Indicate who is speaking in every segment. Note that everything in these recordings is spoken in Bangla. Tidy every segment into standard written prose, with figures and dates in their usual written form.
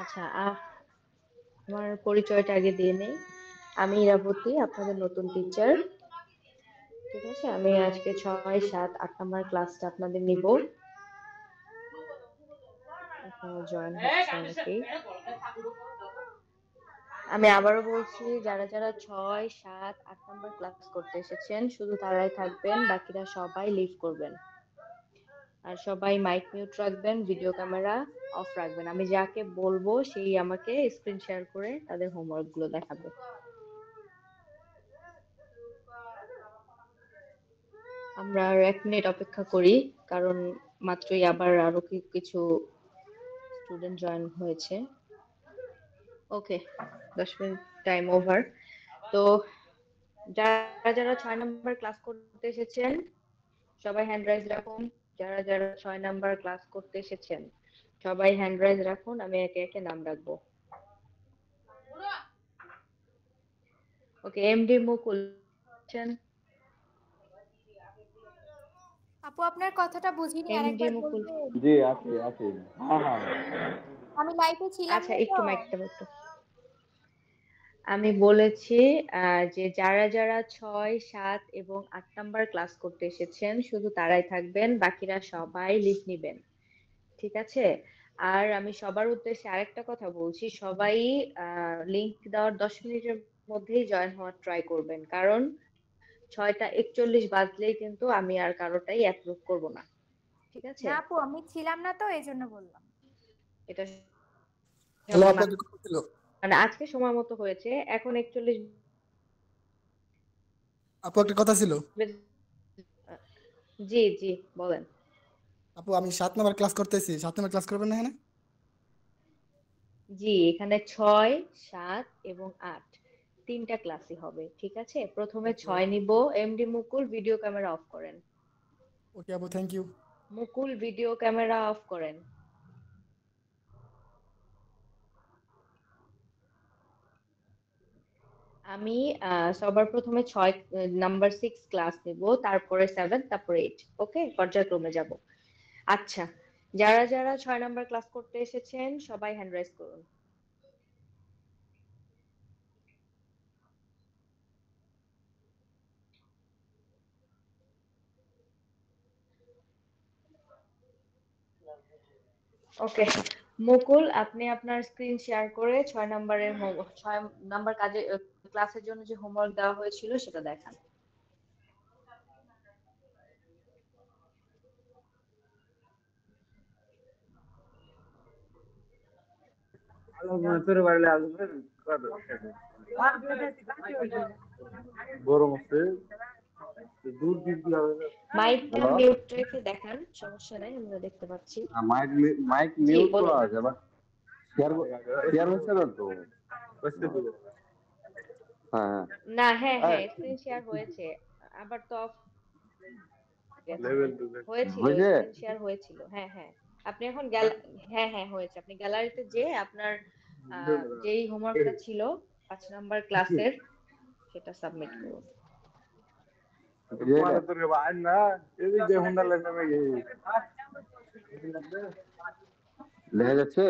Speaker 1: আচ্ছা, আমার পরিচয়টা আগে দিয়ে নেই। আমি ইরাবতী, আপনাদের নতুন টিচার। ঠিক আছে, আমি আজকে 6, 7, 8 নাম্বার ক্লাসটা আপনাদের নিব। এখনো জয়েন হচ্ছে অনেকেই। আমি আবারও বলছি, যারা যারা 6, 7, 8 নাম্বার ক্লাস করতে এসেছেন শুধু তারাই থাকবেন, বাকিরা সবাই লিভ করবেন। আর সবাই মাইক মিউট রাখবেন, ভিডিও ক্যামেরা অফ রাখবেন। আমি যাকে বলবো সেই আমাকে স্ক্রিন শেয়ার করে তাদের হোমওয়ার্ক গুলো দেখাবে। আমরা আর 1 মিনিট অপেক্ষা করি, কারণ মাত্রই আবার আরো কিছু স্টুডেন্ট জয়েন হয়েছে। ওকে, 10 মিনিট টাইম ওভার। তো যারা যারা 6 নাম্বার ক্লাস করতে এসেছেন সবাই হ্যান্ড রাইজ রাখুন। যারা যারা 6 নাম্বার ক্লাস করতে এসেছেন সবাই হ্যান্ড রাইজ রাখুন, আমি একে একে নাম রাখবো। ওকে, এমডি মুকুল আছেন?
Speaker 2: আপু আপনার কথাটা বুঝিনি,
Speaker 1: এমডি
Speaker 2: আরেকবার
Speaker 1: মুকুল,
Speaker 2: বলবেন?
Speaker 3: জি আছে আছে। হ্যাঁ হ্যাঁ।
Speaker 2: আমি লাইভে ছিলাম
Speaker 1: আচ্ছা
Speaker 2: না তো।
Speaker 1: একটু মাইকটা একটু। আমি বলেছি যে যারা যারা 6, 7 এবং 8 নাম্বার ক্লাস করতে এসেছেন শুধু তারাই থাকবেন, বাকিরা সবাই লিভ নিবেন। ঠিক আছে? আর আমি সবার উদ্দেশ্যে আরেকটা কথা বলছি, সবাই লিংক দেওয়ার 10 মিনিটের মধ্যেই জয়েন হওয়ার ট্রাই করবেন, কারণ 6টা 41 বাজলেই কিন্তু আমি আর কারোটাই অ্যাপ্রুভ করব না। ঠিক আছে?
Speaker 2: না আপু, আমি ছিলাম না তো, এই জন্য বললাম।
Speaker 1: এটা
Speaker 4: হ্যালো,
Speaker 1: সবার
Speaker 4: আপনাকে কথা ছিল।
Speaker 1: মানে আজকে সময় মতো হয়েছে, এখন 41
Speaker 4: আপু একটা কথা ছিল।
Speaker 1: জি জি, বলেন।
Speaker 4: আপু আমি 7 নম্বর ক্লাস করতেছি, 7 নম্বর ক্লাস করবেন না এখানে?
Speaker 1: জি, এখানে 6, 7 এবং 8 তিনটা ক্লাসই হবে। ঠিক আছে, প্রথমে
Speaker 4: ওকে
Speaker 1: 6 নিব। MD Mukul, video camera off করেন।
Speaker 4: ওকে আপু, thank you.
Speaker 1: Mukul, video camera off করেন। আমি সবার প্রথমে 6 নাম্বার 6 ক্লাস নেব, তারপরে 7, তারপরে 8। ওকে, পর্যায়ক্রমে যাব। আচ্ছা, যারা যারা 6 নাম্বার ক্লাস করতে এসেছেন সবাই হ্যান্ড রাইজ করুন। ওকে, মুকুল আপনি আপনার স্ক্রিন শেয়ার করে 6 নাম্বার কাজে ক্লাসের জন্য যে হোমওয়ার্ক দেওয়া হয়েছিল সেটা দেখান।
Speaker 3: গরম হচ্ছে, দূর দিতে হবে না।
Speaker 1: মাইকটা
Speaker 3: হ্যালো,
Speaker 1: মিউট রেখে দেখান, সমস্যা নাই, আমরা দেখতে পাচ্ছি।
Speaker 3: মাইক মাইক
Speaker 1: জি
Speaker 3: মিউট
Speaker 1: বলুন।
Speaker 3: করা আছে আবার। শেয়ার শেয়ার হচ্ছে না তো। হ্যাঁ
Speaker 1: না, হ্যাঁ
Speaker 3: হ্যাঁ।
Speaker 1: হ্যাঁ, স্ক্রিন শেয়ার হয়েছে, আবার তো অফ গেছে। হয়েছিল,
Speaker 3: বুঝে
Speaker 1: স্ক্রিন শেয়ার হয়েছিল, হ্যাঁ হ্যাঁ। আপনি এখন হ্যাঁ হ্যাঁ হয়েছে, আপনি গ্যালারিতে যে আপনার যেই হোমওয়ার্কটা ছিল 5 নাম্বার ক্লাসের সেটা সাবমিট করুন।
Speaker 3: দেখা যাচ্ছে।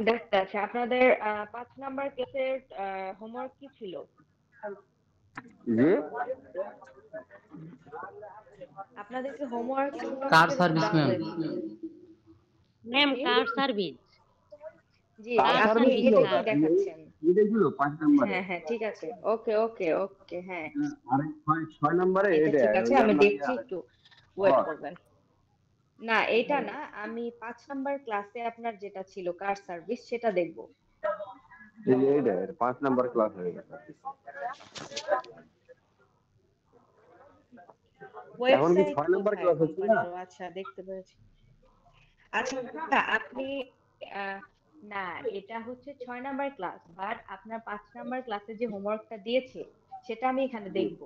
Speaker 1: দেখতে আছে আপনাদের 5 নাম্বার ক্লাসের হোমওয়ার্ক কি ছিল?
Speaker 3: জি
Speaker 1: আপনাদেরকে হোমওয়ার্ক
Speaker 5: কার
Speaker 1: কিরকম
Speaker 5: সার্ভিস
Speaker 1: দেওয়া
Speaker 5: ম্যাম?
Speaker 1: হয়েছিল?
Speaker 6: ম্যাম
Speaker 1: জি
Speaker 6: কার সার্ভিস?
Speaker 1: জি জি,
Speaker 3: কার
Speaker 6: কার
Speaker 1: আপনি
Speaker 3: সার্ভিস
Speaker 6: সার্ভিস
Speaker 3: ছিল,
Speaker 1: এটাই তো
Speaker 6: কার?
Speaker 1: দেখাচ্ছেন।
Speaker 3: এটাই ছিল 5 নম্বরে।
Speaker 1: হ্যাঁ হ্যাঁ, ঠিক আছে, ওকে ওকে ওকে, হ্যাঁ
Speaker 3: আরে 6 নম্বরে
Speaker 1: এটা
Speaker 3: এটা
Speaker 1: ঠিক আছে,
Speaker 3: ওই
Speaker 1: আমি
Speaker 3: আপনাকে
Speaker 1: দেখছি,
Speaker 3: আরেক
Speaker 1: একটু ওয়েট
Speaker 3: ঘর।
Speaker 1: করবেন। না এটা না, আমি 5 নাম্বার ক্লাসে আপনার যেটা ছিল কার সার্ভিস সেটা দেখবো।
Speaker 3: এই যে এইটা 5 নম্বর ক্লাস হয়ে গেছে। এখন কি
Speaker 1: ওয়েবসাইট
Speaker 3: 6 নম্বর
Speaker 1: কোথায়
Speaker 3: ক্লাস হচ্ছে না?
Speaker 1: কোম্পানির? আচ্ছা, দেখতে পেরেছি। আচ্ছা, আপনি আহ, না, এটা হচ্ছে 6 নাম্বার ক্লাস, বাট আপনার 5 নাম্বার ক্লাসে যে হোমওয়ার্কটা দিয়েছে সেটা আমি এখানে দেখবো।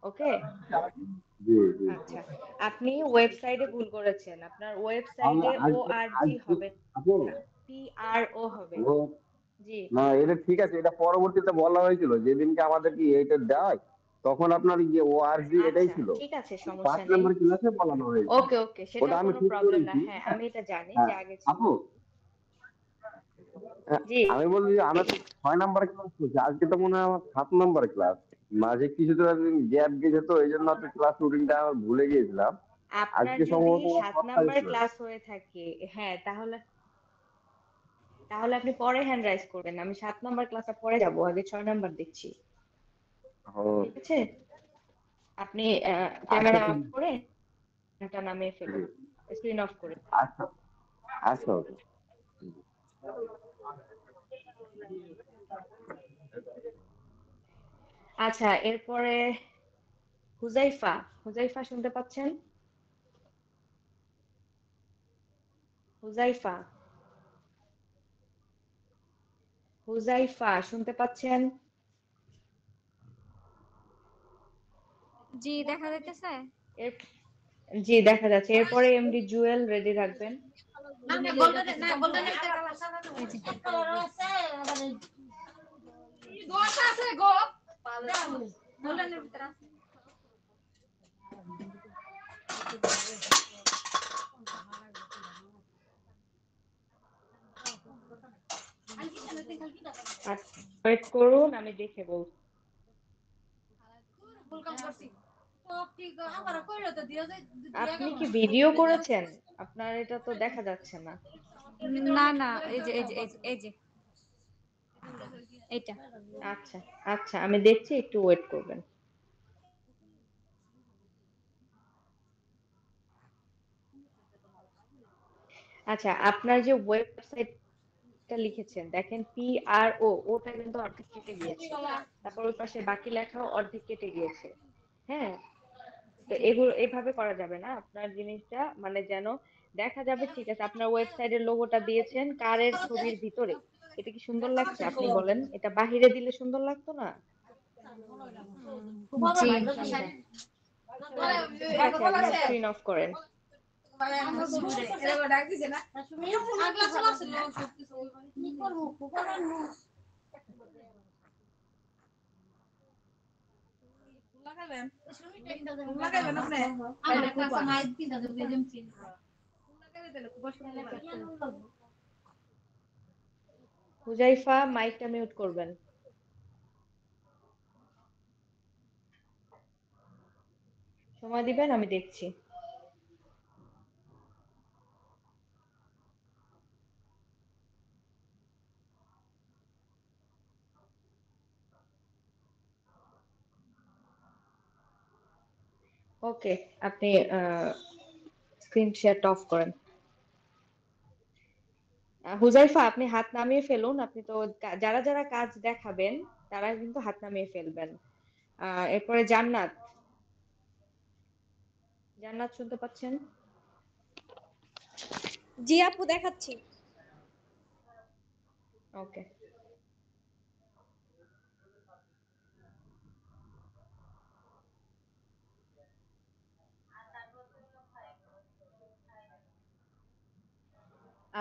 Speaker 1: ওকে,
Speaker 3: জি জি জি।
Speaker 1: আচ্ছা, আপনি ওয়েবসাইটে ভুল করেছেন, আপনার
Speaker 3: তাহলে
Speaker 1: ওয়েবসাইটে ও
Speaker 3: আজকে
Speaker 1: আর জি
Speaker 3: আজকে
Speaker 1: হবে
Speaker 3: আপু
Speaker 1: না, পি আর ও হবে।
Speaker 3: ও
Speaker 1: জি
Speaker 3: না, এটা ঠিক আছে, এটা পরবর্তীতে বলা হয়েছিল যেদিনকে আমাদেরকে এটা দেয়
Speaker 5: তখন আপনার ওআরজি এটাই
Speaker 1: আচ্ছা
Speaker 5: ছিল,
Speaker 1: ঠিক আছে, সমস্যা
Speaker 5: 5
Speaker 1: নেই।
Speaker 5: নাম্বার ক্লাসে বলানো হয়েছে।
Speaker 1: ওকে ওকে,
Speaker 5: ওটা
Speaker 1: সেটাও
Speaker 5: আমি
Speaker 1: কোনো
Speaker 5: ঠিক
Speaker 1: প্রবলেম না।
Speaker 5: করেছি।
Speaker 1: হ্যাঁ আমি এটা জানি যে
Speaker 5: হ্যাঁ
Speaker 1: আগে ছিল।
Speaker 5: আপু,
Speaker 1: জি
Speaker 5: আমি বলছি যে আমি তো 6 নাম্বার ক্লাস করছি, আজকে তো মনে হয় আমার 7 নাম্বার ক্লাস। মাঝে কিছুটা গ্যাপ গেছে, তো এই জন্য আপনি ক্লাস রুটিনটা আমার ভুলে গিয়েছিলাম।
Speaker 1: আপনার
Speaker 5: আজকে
Speaker 1: যদি
Speaker 5: সম্ভবত আমার
Speaker 1: 7 নাম্বার
Speaker 5: 7 তারিখ ছিল।
Speaker 1: ক্লাস হয়ে থাকে, হ্যাঁ তাহলে তাহলে আপনি পরে হ্যান্ড রাইজ করবেন। আমি 7 নাম্বার ক্লাসে পরে যাব, আগে 6 নাম্বার দেখছি।
Speaker 5: ও
Speaker 1: ঠিক আছে, আপনি
Speaker 5: আচ্ছা
Speaker 1: ক্যামেরা
Speaker 5: ঠিক
Speaker 1: অফ করে এটা নামিয়ে
Speaker 5: আছে।
Speaker 1: ফেলুন, স্ক্রিন অফ করে।
Speaker 5: আচ্ছা আচ্ছা ওকে।
Speaker 1: আচ্ছা এরপরে হুজাইফা, হুজাইফা শুনতে পাচ্ছেন? হুজাইফা, হুজাইফা শুনতে পাচ্ছেন?
Speaker 7: জি দেখা যাইতেছে।
Speaker 1: এর জি দেখা যাচ্ছে। এরপরে এমডি জুয়েল রেডি রাখবেন। আর ওয়েট করুন, আমি দেখে বলছি। আপনি কি ভিডিও করেছেন? আপনার এটা তো দেখা যাচ্ছে না।
Speaker 7: না না, এই যে এই যে এটা।
Speaker 1: আচ্ছা আচ্ছা, আমি দেখছি, একটু ওয়েট করবেন। আচ্ছা আপনার যে ওয়েবসাইটটা লিখেছেন দেখেন, PRO, ওটা কিন্তু অর্ধেক কেটে গিয়েছে। তারপর ওই পাশে বাকি লেখাও অর্ধেক কেটে গিয়েছে। হ্যাঁ, তো এগুলো এভাবে করা যাবে না। আপনার জিনিসটা মানে যেন দেখা যাবে। ঠিক আছে, আপনার ওয়েবসাইটের লোগোটা দিয়েছেন কারের ছবির ভিতরে, এটা কি সুন্দর লাগছে? আপনি বলেন, এটা বাহিরে দিলে সুন্দর লাগতো না?
Speaker 7: জি
Speaker 1: আচ্ছা ঠিক আছে, আপনি স্ক্রিন অফ করেন। হুজাইফা মাইকটা মিউট করবেন। সময় দিবেন, আমি দেখছি। ওকে, আপনি স্ক্রিন শেয়ারটা অফ করেন। হুজাইফা আপনি হাত নামিয়ে ফেলুন। আপনি তো যারা যারা কাজ দেখাবেন তারা কিন্তু হাত নামিয়ে ফেলবেন। এরপরে জান্নাত, জান্নাত শুনতে পাচ্ছেন?
Speaker 8: জি আপু দেখাচ্ছি।
Speaker 1: ওকে,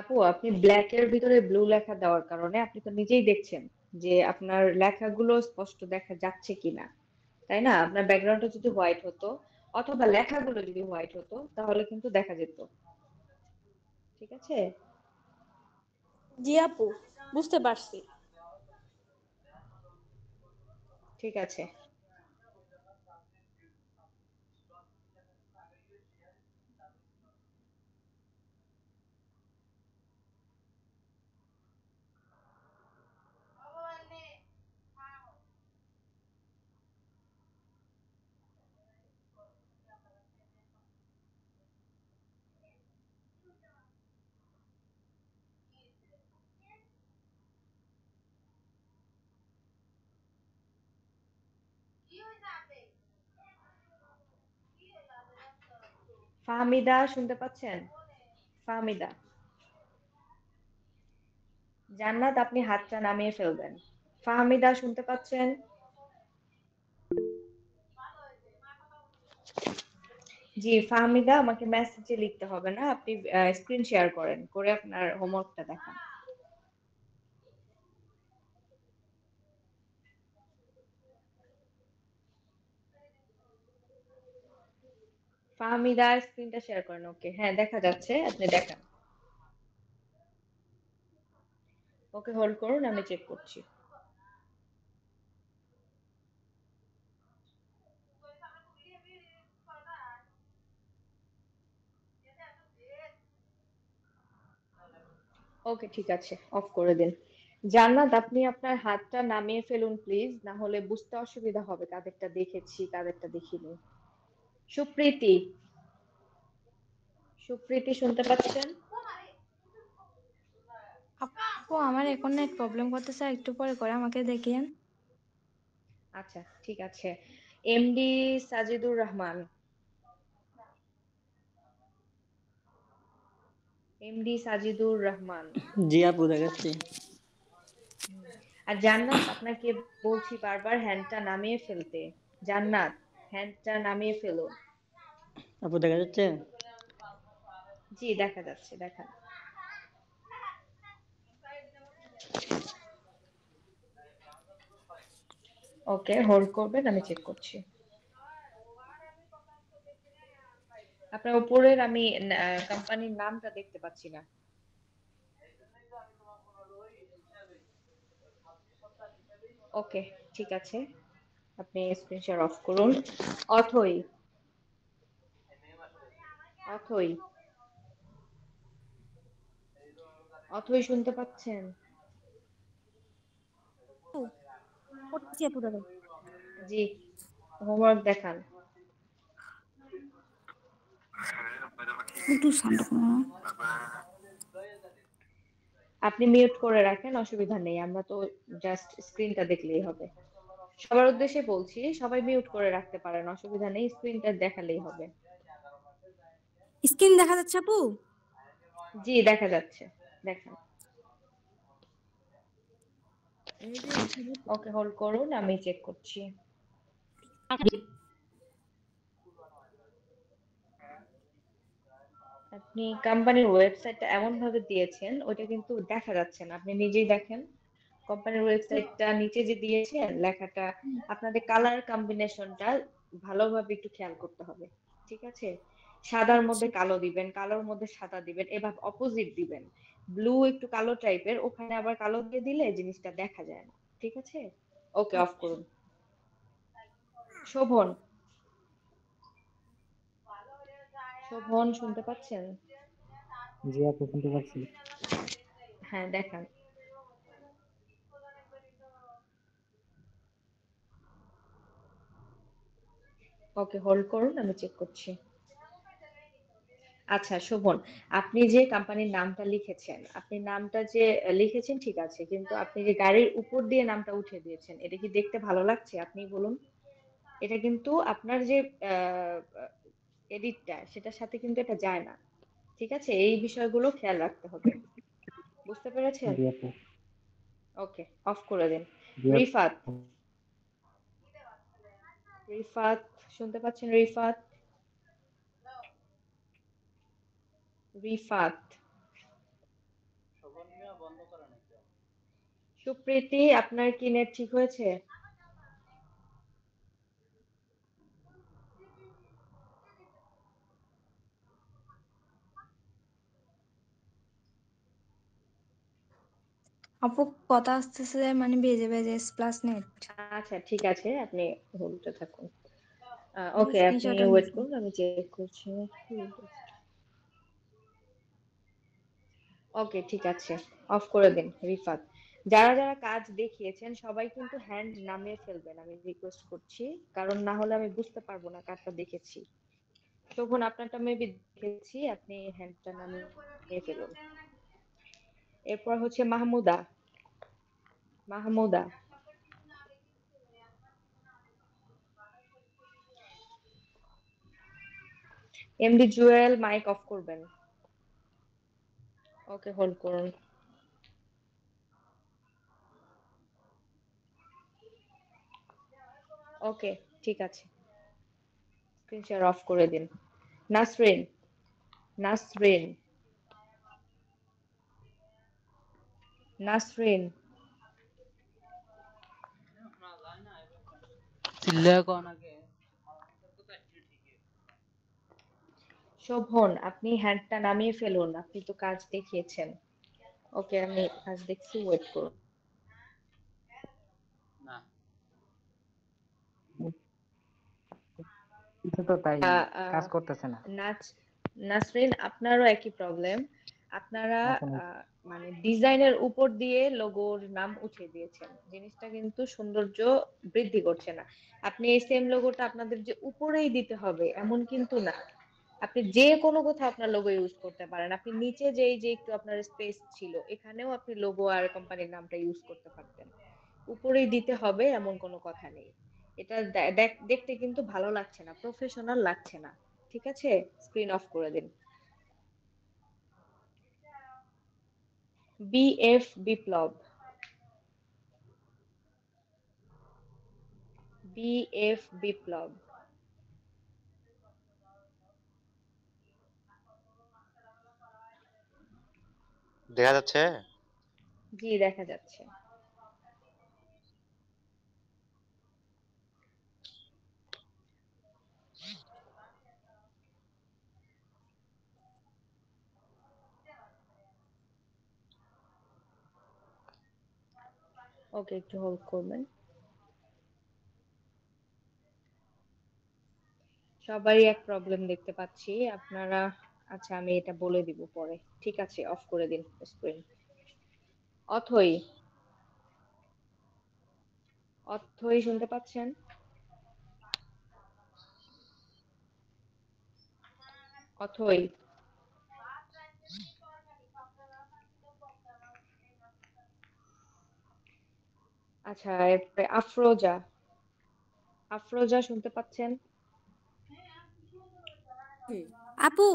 Speaker 1: আপু আপনি ব্ল্যাক এর ভিতরে ব্লু লেখা দেওয়ার কারণে আপনি তো নিজেই দেখছেন যে আপনার লেখাগুলো স্পষ্ট দেখা যাচ্ছে কিনা, তাই না? আপনার ব্যাকগ্রাউন্ডটা যদি হোয়াইট হতো অথবা লেখাগুলো যদি হোয়াইট হতো তাহলে কিন্তু দেখা যেত। ঠিক আছে,
Speaker 8: জি আপু বুঝতে পারছি।
Speaker 1: ঠিক আছে। ফাহমিদা শুনতে পাচ্ছেন? ফাহমিদা, জান্নাত আপনি হাতটা নামিয়ে ফেলবেন। ফাহমিদা শুনতে পাচ্ছেন? জি ফাহমিদা, আমাকে মেসেজে লিখতে হবে না, আপনি স্ক্রিন শেয়ার করেন, করে আপনার হোমওয়ার্কটা দেখান। ফাহমিদা স্ক্রিনটা শেয়ার করেন। ওকে, হ্যাঁ দেখা যাচ্ছে, আপনি দেখান। ওকে, হোল্ড করুন, আমি চেক করছি। ওকে, ঠিক আছে, অফ করে দিন। জান্নাত, আপনি আপনার হাতটা নামিয়ে ফেলুন প্লিজ, না হলে বুঝতে অসুবিধা হবে কাদেরটা দেখেছি কাদেরটা দেখিনি। সুপ্রীতি, সুপ্রীতি শুনতে পাচ্ছেন?
Speaker 7: আপু আমার এখন নেট প্রবলেম করতেছে, একটু পরে করে আমাকে দেখিয়েন।
Speaker 1: আচ্ছা, ঠিক আছে। MD Sajidur Rahman, MD Sajidur Rahman.
Speaker 9: জি আপু দেখাচ্ছি।
Speaker 1: আর জান্নাত, আপনাকে বলছি বারবার হ্যান্ডটা নামিয়ে ফেলতে। জান্নাত, হ্যান্ডটা নামিয়ে ফেলো।
Speaker 9: আপু দেখা যাচ্ছে?
Speaker 1: জি, দেখা যাচ্ছে, দেখান। ওকে, হোল্ড করবেন, আমি চেক করছি। আপনার উপরের আমি কোম্পানির নামটা দেখতে পাচ্ছি না। ওকে, ঠিক আছে, আপনি স্ক্রিন শেয়ার অফ করুন। অথই, অথই, অথই শুনতে পাচ্ছেন?
Speaker 7: পড়তেছি আপু দাদা।
Speaker 1: জি, হোমওয়ার্ক দেখান।
Speaker 7: একটু শান্ত করো।
Speaker 1: আপনি মিউট করে রাখেন, অসুবিধা নেই, আমরা তো জাস্ট স্ক্রিনটা দেখলেই হবে। সবার উদ্দেশ্যে বলছি, সবাই মিউট করে রাখতে পারেন, অসুবিধা নেই, স্ক্রিনটা দেখালেই হবে।
Speaker 7: স্ক্রিন দেখা যাচ্ছে আপু?
Speaker 1: জি, দেখা যাচ্ছে, দেখেন। ওকে, হোল্ড করুন, আমি চেক করছি। আপনি কোম্পানির ওয়েবসাইটটা এমন ভাবে দিয়েছেন, ওইটা কিন্তু দেখা যাচ্ছে না, আপনি নিজেই দেখেন। কোম্পানির ওয়েবসাইটটা নিচে যে দিয়েছেন লেখাটা, আপনাদের কালার কম্বিনেশনটা ভালোভাবে একটু খেয়াল করতে হবে, ঠিক আছে? সাদার মধ্যে কালো দিবেন, কালোর মধ্যে সাদা দিবেন, এভাবে অপোজিট দিবেন। ব্লু একটু কালো টাইপের, ওখানে আবার কালো দিয়ে দিলে জিনিসটা দেখা যায় না, ঠিক আছে? ওকে, অফ করুন। শোভন, শোভন শুনতে পাচ্ছেন?
Speaker 9: জি আপু শুনতে পাচ্ছি।
Speaker 1: হ্যাঁ, দেখান। ওকে, হোল্ড করুন, আমি চেক করছি। আচ্ছা শোভন, আপনি যে কোম্পানির নামটা লিখেছেন, আপনি নামটা যে লিখেছেন ঠিক আছে, কিন্তু আপনি যে গাড়ির উপর দিয়ে নামটা উঠে দিয়েছেন, এটা কি দেখতে ভালো লাগছে? আপনি বলুন। এটা কিন্তু আপনার যে এডিটটা, সেটার সাথে কিন্তু এটা যায় না, ঠিক আছে? এই বিষয়গুলো খেয়াল রাখতে হবে, বুঝতে পেরেছেন?
Speaker 9: জি আপু।
Speaker 1: ওকে, অফ করে দিন।
Speaker 9: জি আপু।
Speaker 1: রিফাত, রিফাত শুনতে পাচ্ছেন? রিফাত, রিফাত। সুপ্রীতি, আপনার কি নেট ঠিক হয়েছে?
Speaker 7: আপু কথা আসতেছে মানে বেজে বেজে প্লাস নেট।
Speaker 1: আচ্ছা, ঠিক আছে, আপনি হোল্ডে থাকুন। ওকে, আপনি
Speaker 7: স্ক্রিনশট
Speaker 1: ওয়েট
Speaker 7: নিয়েছি।
Speaker 1: করুন, আমি চেক করছি। ওকে, ঠিক আছে, অফ করে দিন রিফাত। যারা যারা কাজ দেখিয়েছেন সবাই কিন্তু হ্যান্ড নামিয়ে ফেলবেন, আমি রিকোয়েস্ট করছি, কারণ না হলে আমি বুঝতে পারবো না কারটা দেখেছি। শোভন, আপনারটা মেবি দেখেছি, আপনি হ্যান্ডটা নামিয়ে ফেলুন। এরপর হচ্ছে Mahmuda, Mahmuda. MD Jewel, mic off করবেন। ওকে, হোল্ড করুন। ওকে, ঠিক আছে, স্ক্রিন শেয়ার অফ করে দিন। নাসরিন, নাসরিন, নাসরিন।
Speaker 10: চিল্লায় কোন আগে
Speaker 1: শোভন, আপনি হ্যান্ডটা নামিয়ে ফেলুন, আপনি তো কাজ দেখিয়েছেন। ওকে, আমি কাজ দেখছি, ওয়েট করুন।
Speaker 10: কিছু তো তাই
Speaker 1: আহ,
Speaker 10: কাজ
Speaker 1: আহ,
Speaker 10: করতেছে না।
Speaker 1: নাসরিন, আপনারও একই প্রবলেম। আপনারা
Speaker 10: এখন
Speaker 1: মানে ডিজাইনের উপর দিয়ে লোগোর নাম উঠিয়ে দিয়েছেন, জিনিসটা কিন্তু সৌন্দর্য বৃদ্ধি করছে না। আপনি এই সেম লোগোটা আপনাদের যে উপরেই দিতে হবে এমন কিন্তু না। আপনি যে কোনো কোথাও আপনার লোগো ইউজ করতে পারেন। আপনি নিচে যে একটু আপনার স্পেস ছিল এখানেও আপনি লোগো আর কোম্পানির নামটা ইউজ করতে পারতেন। উপরেই দিতে হবে এমন কোনো কথা নেই। এটা দেখতে কিন্তু ভালো লাগছে না, প্রফেশনাল লাগছে না। ঠিক আছে, স্ক্রিন অফ করে দিন। বিএফ বিপ্লব, বিএফ বিপ্লব।
Speaker 11: দেখা যাচ্ছে?
Speaker 1: জি, দেখা যাচ্ছে। ওকে, একটু হোল্ড করবেন। সবারই এক প্রবলেম দেখতে পাচ্ছি আপনারা। আচ্ছা, আমি এটা বলে দিব পরে। ঠিক আছে, অফ করে দিন স্ক্রিন। অথই, অথই শুনতে পাচ্ছেন? অথই, আচ্ছা, এরপরে আফরোজা, আফরোজা শুনতে পাচ্ছেন?
Speaker 12: আপু,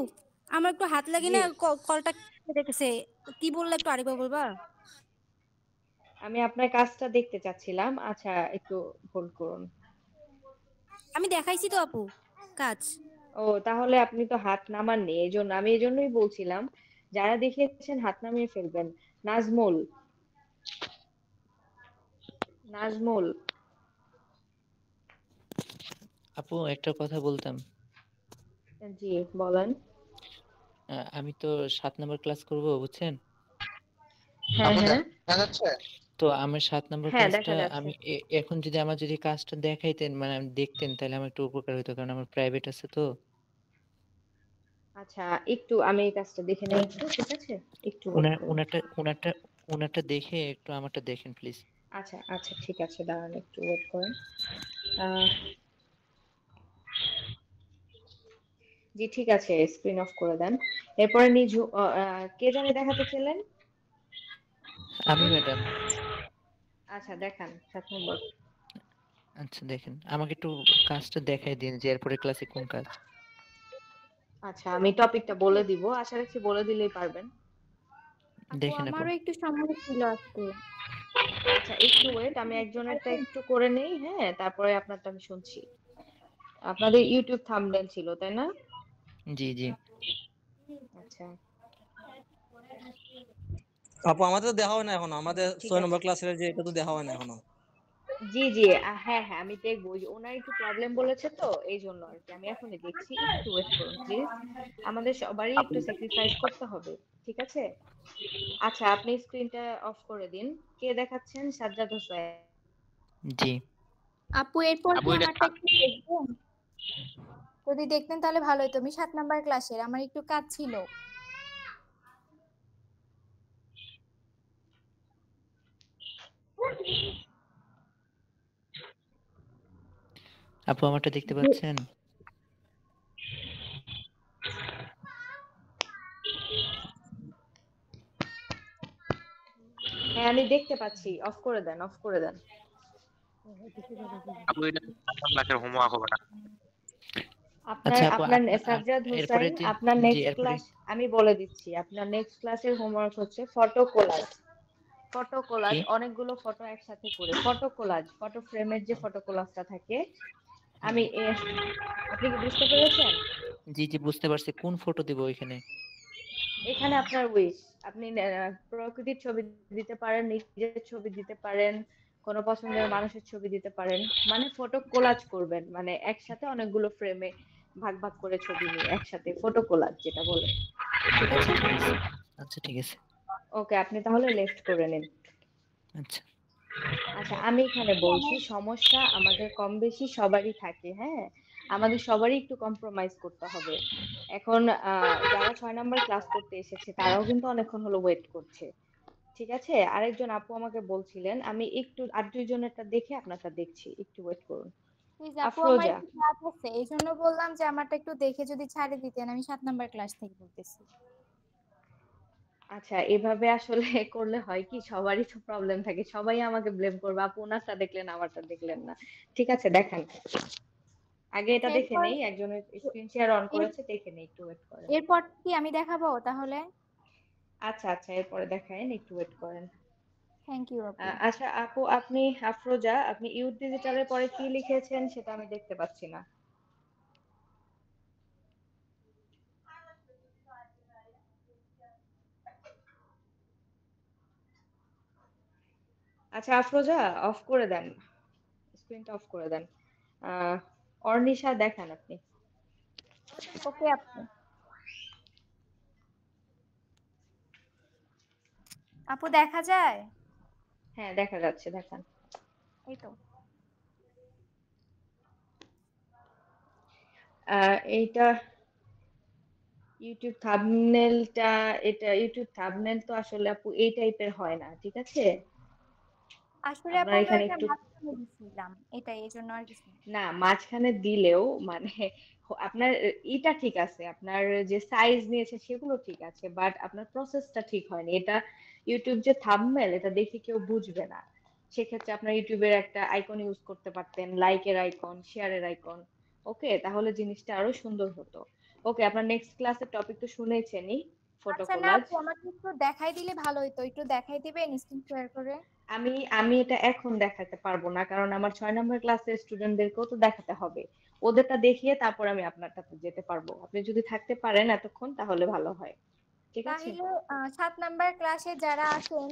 Speaker 12: আমার একটু হাত লাগে
Speaker 1: জি,
Speaker 12: না, কলটা কেটে গেছে। কি বললে একটু আরেকবার বলবা?
Speaker 1: আমি আপনার কাজটা দেখতে চাচ্ছিলাম। আচ্ছা, একটু হোল্ড করুন।
Speaker 12: আমি দেখাইছি তো আপু কাজ।
Speaker 1: ও, তাহলে আপনি তো হাত নামাননি, আমি এই জন্যই বলছিলাম যারা দেখিয়েছেন হাত নামিয়ে ফেলবেন। নাজমুল, নাজমুল।
Speaker 13: আপু একটা কথা বলতাম।
Speaker 1: জি, বলেন।
Speaker 13: আমি তো 7 নম্বর ক্লাস করব, বুঝছেন?
Speaker 1: হ্যাঁ, হ্যাঁ,
Speaker 11: দেখা যাচ্ছে?
Speaker 13: তো আমার 7 নম্বর
Speaker 1: হ্যাঁ,
Speaker 13: ক্লাসটা
Speaker 1: দেখা যাচ্ছে।
Speaker 13: আমি এখন যদি আমার যদি কাজটা দেখাইতেন, মানে আমি দেখতেন, তাহলে আমার একটু উপকার হতো, কারণ আমার প্রাইভেট আছে তো।
Speaker 1: আচ্ছা, একটু আমি এই কাজটা দেখে নেই একটু, ঠিক আছে? একটু ওয়েট
Speaker 13: উনার
Speaker 1: করুন।
Speaker 13: উনারটা উনারটা উনারটা দেখে একটু আমারটা দেখেন প্লিজ।
Speaker 1: আচ্ছা, আচ্ছা, ঠিক আছে, দাঁড়ান, একটু ওয়েট করেন। আহ, জি, ঠিক আছে, স্ক্রিন অফ করে দেন। এরপরে কে জানি দেখাতে ছিলেন?
Speaker 13: আমি ম্যাডাম।
Speaker 1: আচ্ছা, দেখান 7 নম্বর।
Speaker 13: আচ্ছা দেখেন, আমাকে একটু কাজটা দেখাই দিন যে এরপরে ক্লাসে কোন কাজ।
Speaker 1: আচ্ছা, আমি টপিকটা বলে দিব, আশা রাখছি বলে দিলেই পারবেন।
Speaker 2: আপু,
Speaker 13: দেখেন আপু।
Speaker 2: আমারও একটু সমস্যা ছিল আজকে।
Speaker 1: আচ্ছা, একটু ওয়েট, আমি একজনেরটা একটু করে নেই, হ্যাঁ, তারপরে আপনারটা আমি শুনছি। আপনাদের ইউটিউব থাম্বনেল ছিল, তাই না?
Speaker 13: জি জি।
Speaker 1: আচ্ছা,
Speaker 14: আপু আমাদের তো দেখা হয় না এখনো, আমাদের
Speaker 1: ঠিক
Speaker 14: 6
Speaker 1: আছে।
Speaker 14: নম্বর ক্লাসের যে এটা তো দেখা হয় না এখনো।
Speaker 1: জি, জি, হ্যাঁ, হ্যাঁ, আমি দেখবো। ওই যে ওনার একটু প্রবলেম বলেছে তো, এই জন্য আর কি। আমি এখনই দেখছি, একটু ওয়েট করুন প্লিজ। আমাদের সবারই একটু স্যাক্রিফাইস করতে হবে, ঠিক আছে? আচ্ছা, আপনি স্ক্রিনটা অফ করে দিন। কে দেখাচ্ছেন? সাজ্জাদ হোসেন।
Speaker 13: জি।
Speaker 2: আপু, এরপর
Speaker 11: আপু
Speaker 2: কি
Speaker 11: এটা
Speaker 2: আমারটা একটু দেখবেন? যদি দেখতেন তাহলে ভালো হতো। আমি 7 নাম্বার ক্লাসের, আমার একটু কাজ ছিল।
Speaker 13: আপু আমারটা দেখতে পাচ্ছেন?
Speaker 1: হ্যাঁ, আমি দেখতে পাচ্ছি। অফ করে দেন, অফ করে দেন।
Speaker 11: আপু এটা ক্লাসের হোমওয়ার্ক হবে না।
Speaker 1: আপনার
Speaker 13: আচ্ছা আপু,
Speaker 1: আপনার সাজ্জাদ
Speaker 13: এরপরে
Speaker 1: হোসাইন,
Speaker 13: যে
Speaker 1: আপনার
Speaker 13: জি
Speaker 1: নেক্সট
Speaker 13: এরপরে
Speaker 1: ক্লাস আমি বলে দিচ্ছি। আপনার নেক্সট ক্লাসের হোমওয়ার্ক হচ্ছে ফটো কোলাজ। ফটো
Speaker 13: কি?
Speaker 1: কোলাজ, অনেকগুলো ফটো একসাথে করে ফটো কোলাজ, ফটো ফ্রেমের যে ফটো কোলাজটা থাকে। আমি আপনি কি বুঝতে পেরেছেন?
Speaker 13: জি জি, বুঝতে পারছি। কোন ফটো দিব ওইখানে?
Speaker 1: এখানে আপনার উইশ। আপনি প্রকৃতির ছবি দিতে পারেন, নিজের ছবি দিতে পারেন, কোনো পছন্দের মানুষের ছবি দিতে পারেন। মানে ফটো কোলাজ করবেন, মানে একসাথে অনেকগুলো ফ্রেমে ভাগ ভাগ করে ছবি নিই একসাথে, ফটো কোলাজ যেটা বলে। ঠিক আছে?
Speaker 13: আচ্ছা ঠিক আছে।
Speaker 1: ওকে, আপনি তাহলে লেফট করে নিন।
Speaker 13: আচ্ছা
Speaker 1: আচ্ছা, আমি এখানে বলছি সমস্যা আমাদের কম বেশি সবারই থাকে, হ্যাঁ? আমাদের সবারই একটু কম্প্রোমাইজ করতে হবে। এখন যারা 6 নাম্বার ক্লাস করতে এসেছে তারাও কিন্তু অনেকক্ষণ হলো ওয়েট করছে। ঠিক আছে? আরেকজন আপু আমাকে বলছিলেন, আমি একটু আর দুইজনেরটা দেখে আপনারটা দেখছি, একটু ওয়েট করুন।
Speaker 2: প্লিজ আপু, আমার
Speaker 1: আফরোজা,
Speaker 2: একটু কাজ আছে, এই জন্য বললাম যে আমারটা একটু দেখে যদি ছাড়ে দিতেন। আমি 7 নাম্বার ক্লাস থেকে বলতেছি।
Speaker 1: আচ্ছা এভাবে আসলে করলে হয় কি, সবারই তো প্রবলেম থাকে, সবাই আমাকে ব্লেম করবে, আপু ওনারটা দেখলেন আমারটা দেখলেন না। ঠিক আছে, দেখান, আগে এটা
Speaker 2: আচ্ছা,
Speaker 1: দেখে নেই, একজনের স্ক্রিন শেয়ার অন করেছে, দেখে নেই, একটু ওয়েট করেন।
Speaker 2: এরপর কি আমি দেখাবো তাহলে?
Speaker 1: আচ্ছা আচ্ছা, এরপরে দেখায়েন, একটু ওয়েট করেন।
Speaker 2: থ্যাংক ইউ আপু।
Speaker 1: আচ্ছা আপু, আপনি আফরোজা, আপনি ইউথ ডিজিটালের পরে কি লিখেছেন সেটা আমি দেখতে পাচ্ছি না। আচ্ছা আফরোজা, অফ করে দেন, স্ক্রিনটা অফ করে দেন। আহ অর্নিশা, দেখান আপনি।
Speaker 2: ওকে আপু। আপু দেখা যায়?
Speaker 1: হ্যাঁ দেখা যাচ্ছে, দেখান।
Speaker 2: এই তো।
Speaker 1: এইটা ইউটিউব থাম্বনেলটা, এটা ইউটিউব থাম্বনেল তো আসলে আপু এই টাইপের হয় না, ঠিক আছে?
Speaker 2: আসলে আপু
Speaker 1: আপনার
Speaker 2: আমি
Speaker 1: এখানে
Speaker 2: ওইটা
Speaker 1: একটু,
Speaker 2: মাঝখানে দিছিলাম, এটাই, এই জন্য আর কিছু না।
Speaker 1: না মাঝখানে দিলেও মানে আপনার এটা ঠিক আছে, আপনার যে সাইজ নিয়েছে সেগুলো ঠিক আছে, বাট আপনার প্রসেসটা ঠিক হয়নি। এটা ইউটিউব যে থাম্বনেল, এটা দেখে কেউ বুঝবে না। সেক্ষেত্রে আপনার ইউটিউবের একটা আইকন ইউজ করতে পারতেন, লাইকের আইকন, শেয়ারের আইকন। ওকে, তাহলে জিনিসটা আরো সুন্দর হতো। ওকে, আপনার নেক্সট ক্লাসের টপিক তো শুনেছেনই, ফটো
Speaker 2: আচ্ছা না
Speaker 1: কোলাজ।
Speaker 2: আপু, আমাকে একটু দেখাই দিলে ভালো হতো, একটু দেখাই দিবেন স্ক্রিন শেয়ার করে?
Speaker 1: আমি আমি এটা এখন দেখাতে পারবো না, কারণ আমার 6 নম্বর ক্লাসের স্টুডেন্টদেরকেও তো দেখাতে হবে। ওদেরটা দেখিয়ে তারপর আমি আপনারটাতে যেতে পারবো। আপনি যদি থাকতে পারেন এতক্ষণ তাহলে ভালো হয়। ঠিক আছে?
Speaker 2: তাহলে 7 নাম্বার ক্লাসে যারা আছেন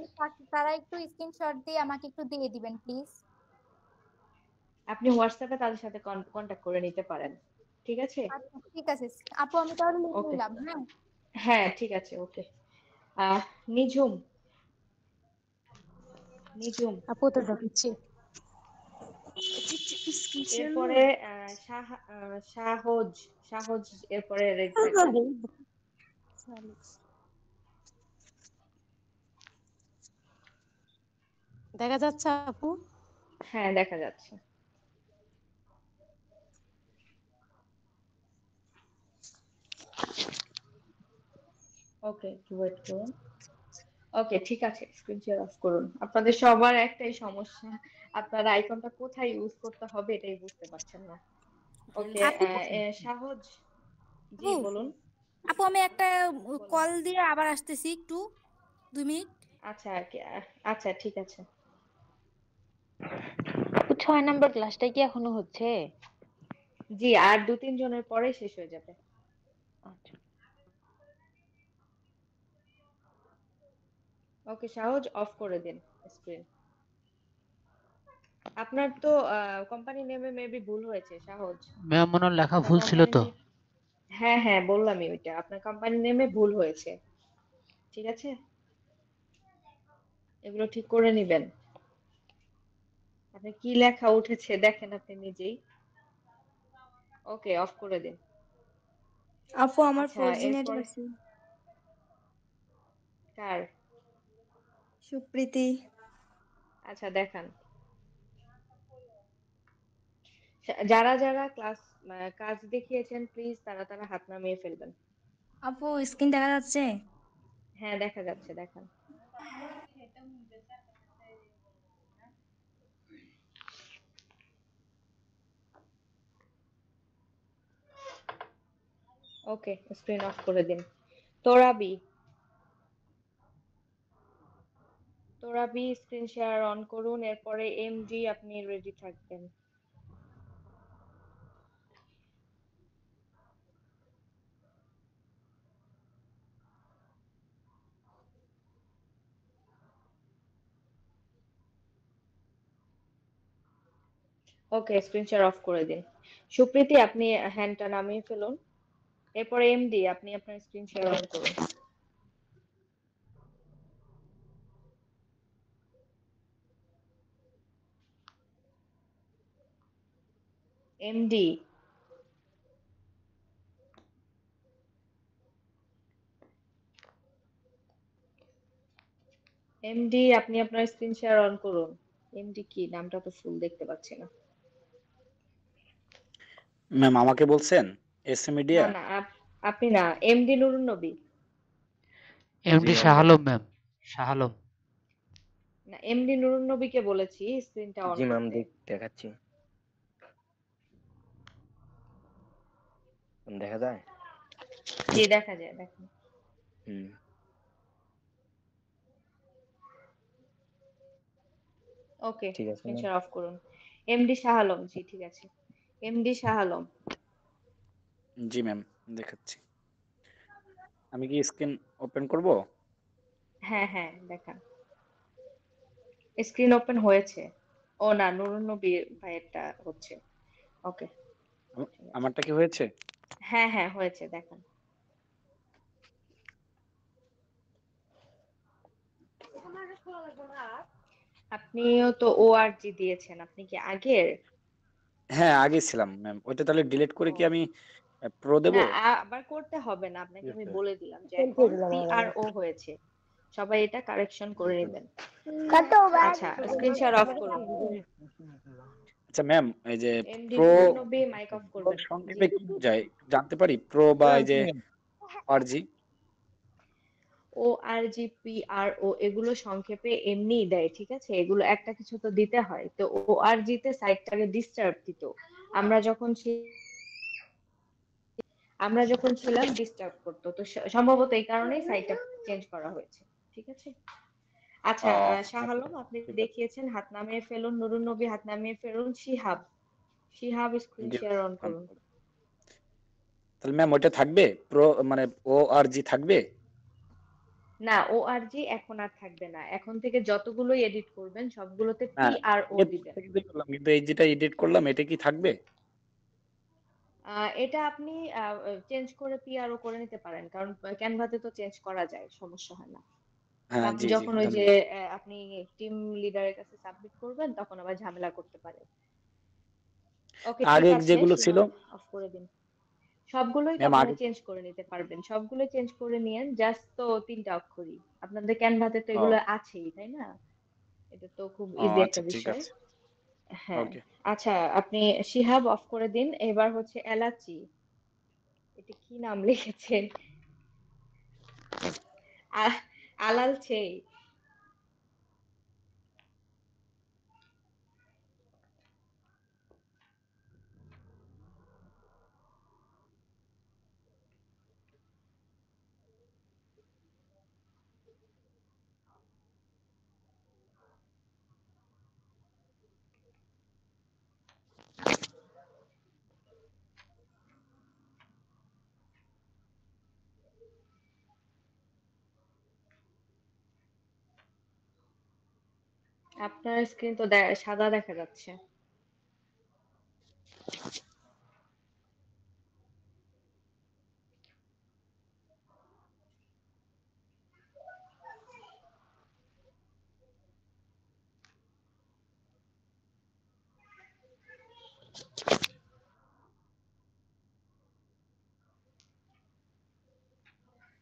Speaker 2: তারা একটু স্ক্রিনশট দিয়ে আমাকে একটু দিয়ে দিবেন প্লিজ।
Speaker 1: আপনি হোয়াটসঅ্যাপে তাদের সাথে কন্ট্যাক্ট করে নিতে পারেন। ঠিক আছে?
Speaker 2: আচ্ছা ঠিক আছে আপু, আমি তাহলে লিখে
Speaker 1: ওকে,
Speaker 2: নিলাম। হ্যাঁ
Speaker 1: হ্যাঁ ঠিক আছে, ওকে। নিঝুম, নিঝুম,
Speaker 8: আপু তো ঢুকছি।
Speaker 1: এরপরে সাহজ, সাহজ, এরপরে রেড থাকবেন।
Speaker 8: দেখা যাচ্ছে আপু?
Speaker 1: হ্যাঁ দেখা যাচ্ছে। ওকে, একটু ওয়েট করুন। ওকে ঠিক আছে, স্ক্রিন শেয়ার অফ করুন। আপনাদের সবার একটাই সমস্যা, আপনারা আইকনটা কোথায় ইউজ করতে হবে এটাই বুঝতে পারছেন না। ওকে,
Speaker 12: আপু
Speaker 1: সাহজ, জি
Speaker 12: আপু
Speaker 1: বলুন।
Speaker 12: আপু আমি একটা
Speaker 1: বলুন।
Speaker 12: কল দিয়ে আবার আসতেছি, একটু 2 মিনিট।
Speaker 1: আচ্ছা আচ্ছা ঠিক আছে।
Speaker 7: 6 নাম্বার ক্লাসটা কি এখনো হচ্ছে?
Speaker 1: জি, আর 2-3 জনের পরে শেষ হয়ে যাবে।
Speaker 7: আচ্ছা।
Speaker 1: ওকে সাহজ, অফ করে দিন স্ক্রিন। আপনার তো কোম্পানি নেমে মেবি ভুল হয়েছে সাহজ।
Speaker 10: ম্যাম মনে হয় লেখা
Speaker 1: আপনার
Speaker 10: ভুল ছিল
Speaker 1: কোম্পানি
Speaker 10: তো।
Speaker 1: নেম, হ্যাঁ হ্যাঁ বললামই ওইটা, আপনার কোম্পানি নেমে ভুল হয়েছে। ঠিক আছে, এগুলো ঠিক করে নিবেন। আপনি কি লেখা উঠেছে দেখেন আপনি নিজেই। ওকে, অফ করে দিন।
Speaker 7: আপু আমার
Speaker 1: আচ্ছা
Speaker 7: 4G নেট
Speaker 1: এরপরে
Speaker 7: আছে।
Speaker 1: কার?
Speaker 7: সুপ্রীতি।
Speaker 1: আচ্ছা দেখান। যারা যারা ক্লাস কাজ দেখিয়েছেন প্লিজ তারা তারা হাত নামিয়ে ফেলবেন।
Speaker 7: আপু স্ক্রিন দেখা যাচ্ছে?
Speaker 1: হ্যাঁ দেখা যাচ্ছে, দেখান। ওকে, স্ক্রিন অফ করে দিন। তোরাবি, তোরাবি স্ক্রিন শেয়ার অন করুন, এরপরে এমডি আপনি রেডি থাকবেন। ওকে, স্ক্রিন শেয়ার অফ করে দিন। সুপ্রীতি, আপনি হ্যান্ডটা নামিয়ে ফেলুন। এরপরে এমডি, আপনি আপনার স্ক্রিন শেয়ার অন করুন। এমডি, এমডি, আপনি আপনার স্ক্রিন শেয়ার অন করুন। এমডি কি, নামটা তো ফুল দেখতে পাচ্ছি না।
Speaker 10: ম্যাম আমাকে বলছেন এস এ
Speaker 1: না
Speaker 10: মিডিয়া?
Speaker 1: না, আপনি না, এমডি নুরুন নবী।
Speaker 10: জি
Speaker 15: এমডি
Speaker 10: ম্যাম
Speaker 15: শাহ
Speaker 10: বলুন।
Speaker 15: আলম ম্যাম, শাহ আলম।
Speaker 1: না, এমডি নুরুন নবীকে বলেছি স্ক্রিনটা অন
Speaker 5: জি ম্যাম
Speaker 1: করতে।
Speaker 5: দেখাচ্ছি। দেখা যায়?
Speaker 1: জি, দেখা যায়, দেখেন।
Speaker 5: হুম।
Speaker 1: ওকে,
Speaker 5: ঠিক আছে
Speaker 1: স্ক্রিন
Speaker 5: ম্যাম।
Speaker 1: শেয়ার অফ করুন। এমডি শাহ আলম, জি ঠিক আছে। এমডি শাহ আলম।
Speaker 10: জি ম্যাম দেখাচ্ছি। আমি কি স্ক্রিন ওপেন করব?
Speaker 1: হ্যাঁ হ্যাঁ, দেখান। স্ক্রিন ওপেন হয়েছে। ও না, নুরুন নবী ভাইয়েরটা হচ্ছে। ওকে, ঠিক আছে।
Speaker 10: আমারটা কি হয়েছে?
Speaker 1: হ্যাঁ হ্যাঁ, হয়েছে, দেখান। আপনিও তো ওআরজি দিয়েছেন, আপনি কি আগের?
Speaker 10: হ্যাঁ আগে ছিলাম ম্যাম। ওইটা তাহলে ডিলিট করে
Speaker 1: ও
Speaker 10: কি আমি প্রো দেব?
Speaker 1: না, আবার করতে হবে না, আপনাকে আমি বলে দিলাম যে এখন পিআরও হয়েছে। সবাই এটা কারেকশন করে নেবেন। আচ্ছা, স্ক্রিন শেয়ার অফ করুন।
Speaker 10: আচ্ছা ম্যাম, এই যে
Speaker 1: এমডি
Speaker 10: প্রো
Speaker 1: নুরুন নবী, মাইক অফ করবেন। জি,
Speaker 10: সংক্ষেপে কি বোঝায় একটু জানতে পারি? প্রো বা এই যে আরজি?
Speaker 1: ওআরজি, পিআরও এগুলো সংক্ষেপে এমনিই দেয়, ঠিক আছে? এগুলো একটা কিছু তো দিতে হয়। তো ওআরজি তে সাইটটাকে ডিস্টার্ব দিত। আমরা যখন ছিলাম ডিস্টার্ব করতো, তো সম্ভবত এই কারণেই সাইটটা চেঞ্জ করা হয়েছে, ঠিক আছে? আচ্ছা, শাহ
Speaker 10: আচ্ছা
Speaker 1: আলম, আপনি
Speaker 10: ঠিক আছে।
Speaker 1: দেখিয়েছেন, হাত নামিয়ে ফেলুন। নুরুন নবী, হাত নামিয়ে ফেলুন। Shihab, Shihab, screen
Speaker 10: G
Speaker 1: share on করুন।
Speaker 10: তাহলে ম্যাম ওইটা থাকবে? প্রো মানে ও আর জি থাকবে?
Speaker 1: না, ওআরজি এখন আর থাকবে না। এখন থেকে যতগুলোই এডিট করবেন সবগুলোতে
Speaker 10: না,
Speaker 1: পিআরও
Speaker 10: আগের
Speaker 1: দিবেন।
Speaker 10: থেকে করলাম কিন্তু এই যেটা এডিট করলাম এটা কি থাকবে?
Speaker 1: এটা আপনি চেঞ্জ করে পিআরও করে নিতে পারেন, কারণ ক্যানভাতে তো চেঞ্জ করা যায়, সমস্যা হয় না। আর
Speaker 10: হ্যাঁ
Speaker 1: আপনি
Speaker 10: জি জি
Speaker 1: যখন ওই যে
Speaker 10: ধন্যবাদ।
Speaker 1: আপনি টিম লিডারের কাছে সাবমিট করবেন তখন আবার ঝামেলা করতে পারে। ওকে, ঠিক
Speaker 10: আগে
Speaker 1: আছে,
Speaker 10: যেগুলো ছিল
Speaker 1: শিহাব অফ করে দিন। সবগুলোই তো
Speaker 10: ম্যাম
Speaker 1: আপনারা
Speaker 10: আগে
Speaker 1: চেঞ্জ করে নিতে পারবেন, সবগুলোই চেঞ্জ করে নিয়েন। জাস্ট তো 3টা অক্ষরই, আপনাদের ক্যানভাতে তো এগুলো
Speaker 10: ও
Speaker 1: আছেই, তাই না? এটা তো খুব
Speaker 10: ও
Speaker 1: ইজি একটা
Speaker 10: আচ্ছা ঠিক
Speaker 1: বিষয়।
Speaker 10: আছে।
Speaker 1: হ্যাঁ।
Speaker 10: ওকে
Speaker 1: আচ্ছা, আপনি শিহাব অফ করে দিন। এবার হচ্ছে এলাচি। এটা কি নাম লিখেছেন? আহ, আলাল ছেই। আপনার স্ক্রিন তো সাদা দেখা যাচ্ছে।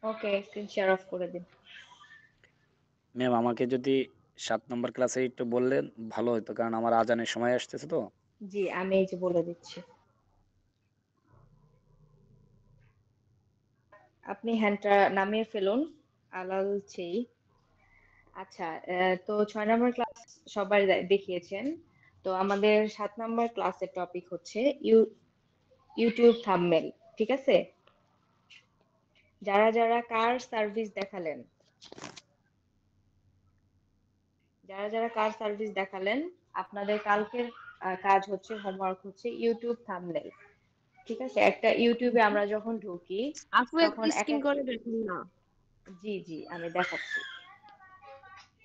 Speaker 1: ওকে, স্ক্রিন শেয়ার অফ করে দিন।
Speaker 10: ম্যাম আমাকে যদি 7 নম্বর ক্লাসে একটু বললেন ভালো হতো, কারণ আমার আজানের সময় আসতেছে তো।
Speaker 1: জি, আমি এই যে বলে দিচ্ছি। আপনি হ্যান্ডটা নামিয়ে ফেলুন। আলাল ছেই। আচ্ছা, তো 6 নম্বর ক্লাস সবাই দেখিয়েছেন। তো আমাদের 7 নম্বর ক্লাসের টপিক হচ্ছে ইউটিউব থাম্বনেল, ঠিক আছে? যারা যারা কার সার্ভিস দেখালেন, আপনাদের কালকের কাজ হচ্ছে, হোমওয়ার্ক হচ্ছে ইউটিউব থাম্বনেল, ঠিক আছে? একটা ইউটিউবে আমরা যখন ঢুকি
Speaker 6: আপু একটু
Speaker 1: তখন এক
Speaker 6: স্ক্রিন
Speaker 1: এক,
Speaker 6: করে দেখুন না।
Speaker 1: জি জি আমি দেখাচ্ছি,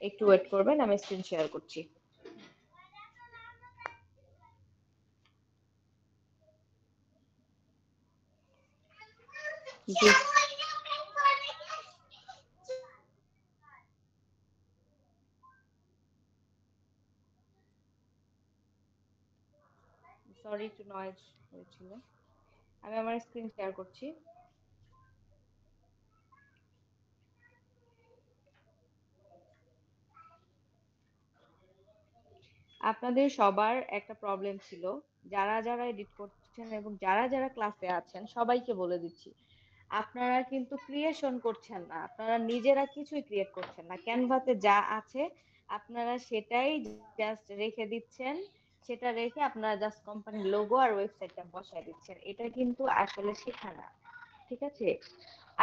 Speaker 1: একটু ওয়েট করবেন, আমি স্ক্রিন শেয়ার করছি। জি সরি একটু নয়েজ হয়েছিল। আমি আমার স্ক্রিন শেয়ার করছি। আপনাদের সবার একটা প্রবলেম ছিল, যারা যারা এডিট করছেন এবং যারা যারা ক্লাসে আছেন সবাইকে বলে দিচ্ছি, আপনারা কিন্তু ক্রিয়েশন করছেন না, আপনারা নিজেরা কিছুই ক্রিয়েট করছেন না। ক্যানভাতে যা আছে আপনারা সেটাই জাস্ট রেখে দিচ্ছেন, সেটা রেখে আপনারা জাস্ট কোম্পানির লোগো আর ওয়েবসাইটটা বসায় দিচ্ছেন। এটা কিন্তু আসলে শেখা না, ঠিক আছে?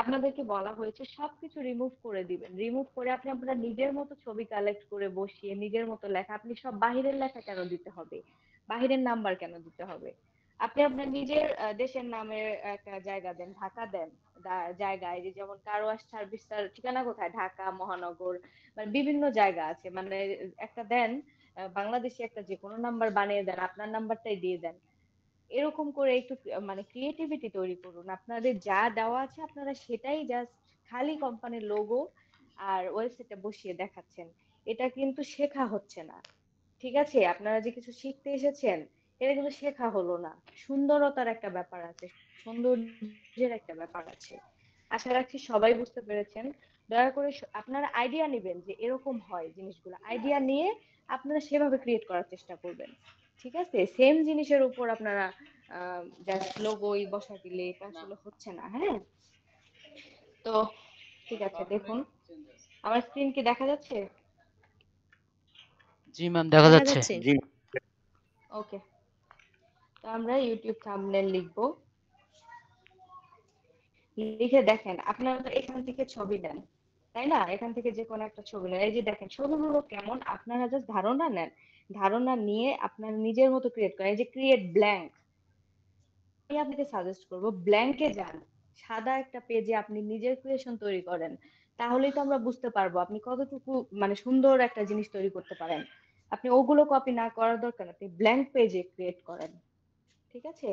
Speaker 1: আপনাদেরকে বলা হয়েছে সবকিছু রিমুভ করে দিবেন, রিমুভ করে আপনি আপনার নিজের মতো ছবি কালেক্ট করে বসিয়ে নিজের মতো লেখা। আপনি সব বাহিরের লেখা কেন দিতে হবে, বাহিরের নাম্বার কেন দিতে হবে? আপনি আপনার নিজের দেশের নামের একটা জায়গা দেন, ঢাকা দেন। জায়গায় যে যেমন কারো সার্ভিস তার ঠিকানা কোথায়, ঢাকা মহানগর, মানে বিভিন্ন জায়গা আছে, মানে একটা দেন, বাংলাদেশে একটা যে কোনো নাম্বার বানিয়ে দেন, আপনার নাম্বারটাই দিয়ে দেন। এরকম করে একটু মানে ক্রিয়েটিভিটি তৈরি করুন। আপনাদের যা দেওয়া আছে আপনারা সেটাই জাস্ট খালি কোম্পানির লোগো আর ওয়েবসাইটে বসিয়ে দেখাচ্ছেন। এটা কিন্তু শেখা হচ্ছে না, ঠিক আছে? আপনারা যে কিছু শিখতে এসেছেন, এটা কিন্তু শেখা হলো না। সুন্দরতার একটা ব্যাপার আছে, সৌন্দর্যের একটা ব্যাপার আছে। আশা রাখছি সবাই বুঝতে পেরেছেন। দয়া করে আপনারা আইডিয়া নেবেন যে এরকম হয় জিনিসগুলো, আইডিয়া নিয়ে আপনারা সেভাবে ক্রিয়েট করার চেষ্টা করবেন, ঠিক আছে? সেম জিনিসের উপর আপনারা জাস্ট লোগোই বসা দিলে এটা আসলে হচ্ছে না। হ্যাঁ, তো ঠিক আছে, দেখুন আমার স্ক্রিন কি দেখা যাচ্ছে?
Speaker 15: জি ম্যাম দেখা
Speaker 12: দেখা
Speaker 15: যাচ্ছে।
Speaker 12: যাচ্ছে।
Speaker 10: জি
Speaker 1: ওকে, তো আমরা ইউটিউব থাম্বনেল লিখবো। লিখে দেখেন, আপনারা তো এখান থেকে ছবি নেন, তাই না? এখান থেকে যে কোনো একটা ছবি নেন। এই যে দেখেন ছবিগুলো কেমন, আপনারা জাস্ট ধারণা নেন, ধারণা নিয়ে আপনার নিজের মতো ক্রিয়েট করেন। এই যে ক্রিয়েট ব্ল্যাঙ্ক, আমি আপনাকে সাজেস্ট করব ব্ল্যাঙ্কে যান, সাদা একটা পেজে আপনি নিজের ক্রিয়েশন তৈরি করেন। তাহলেই তো আমরা বুঝতে পারবো আপনি কতটুকু মানে সুন্দর একটা জিনিস তৈরি করতে পারেন। আপনি ওগুলো কপি না করার দরকার নেই, আপনি ব্ল্যাঙ্ক পেজে ক্রিয়েট করেন, ঠিক আছে?